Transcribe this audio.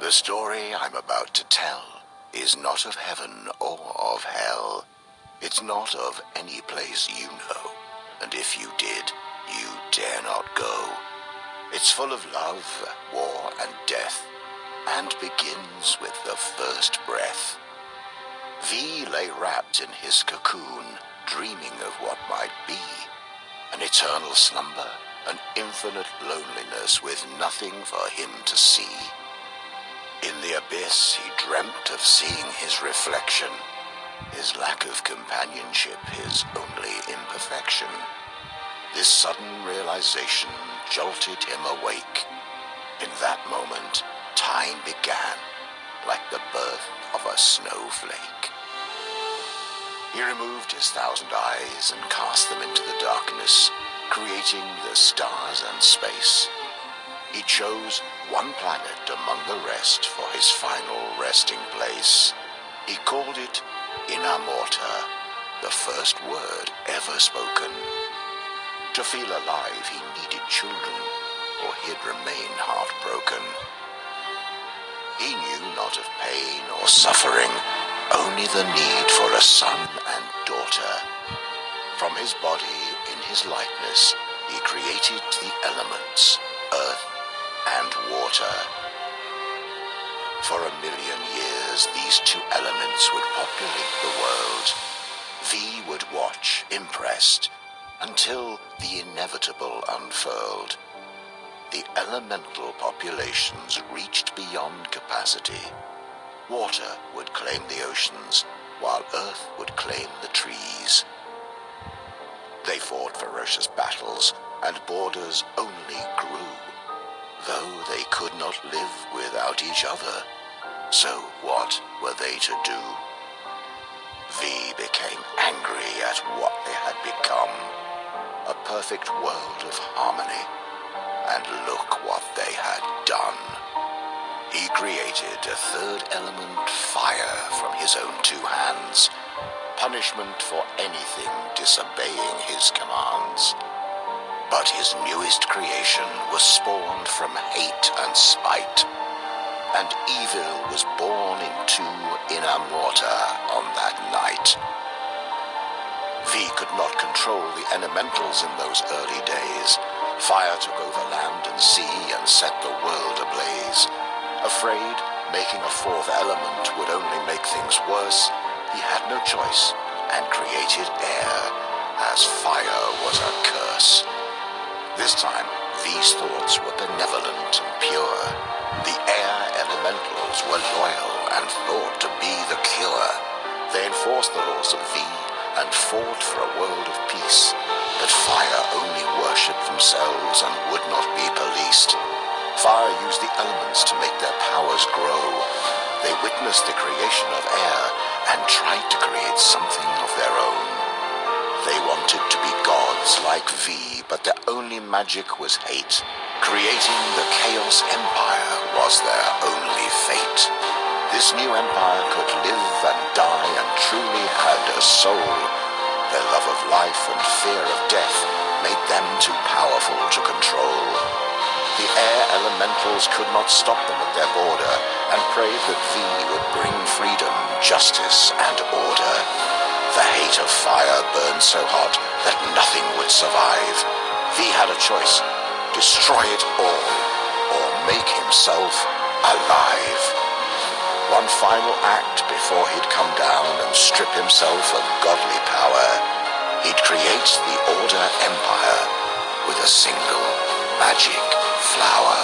The story I'm about to tell is not of heaven or of hell. It's not of any place you know, and if you did, you dare not go. It's full of love, war, and death, and begins with the first breath. V lay wrapped in his cocoon, dreaming of what might be. An eternal slumber, an infinite loneliness with nothing for him to see. In the abyss he dreamt of seeing his reflection, his lack of companionship, his only imperfection. This sudden realization jolted him awake. In that moment, time began, like the birth of a snowflake. He removed his 1,000 eyes and cast them into the darkness, creating the stars and space. He chose one planet among the rest for his final resting place. He called it Ina Morta, the first word ever spoken. To feel alive, he needed children, or he'd remain heartbroken. He knew not of pain or suffering, only the need for a son and daughter. From his body, in his likeness, he created the elements, earth and water. For 1,000,000 years, these two elements would populate the world. V would watch, impressed, until the inevitable unfurled. The elemental populations reached beyond capacity. Water would claim the oceans, while earth would claim the trees. They fought ferocious battles, and borders only grew. Though they could not live without each other, so what were they to do? V became angry at what they had become, a perfect world of harmony, and look what they had done. He created a third element, fire, from his own 2 hands, punishment for anything disobeying his commands. But his newest creation was spawned from hate and spite, and evil was born into Ina Morta on that night. V could not control the elementals in those early days. Fire took over land and sea and set the world ablaze. Afraid making a 4th element would only make things worse, he had no choice and created air, as fire was a curse. This time, V's thoughts were benevolent and pure. The air elementals were loyal and thought to be the cure. They enforced the laws of V and fought for a world of peace. But fire only worshipped themselves and would not be policed. Fire used the elements to make their powers grow. They witnessed the creation of air and tried to create something of their own. They wanted to be gods like V, but their only magic was hate. Creating the Chaos Empire was their only fate. This new empire could live and die and truly had a soul. Their love of life and fear of death made them too powerful to control. The air elementals could not stop them at their border and prayed that V would bring freedom, justice, and order. The hate of fire burned so hot that nothing would survive. V had a choice: destroy it all, or make himself alive. One final act before he'd come down and strip himself of godly power. He'd create the Order Empire with a single magic flower.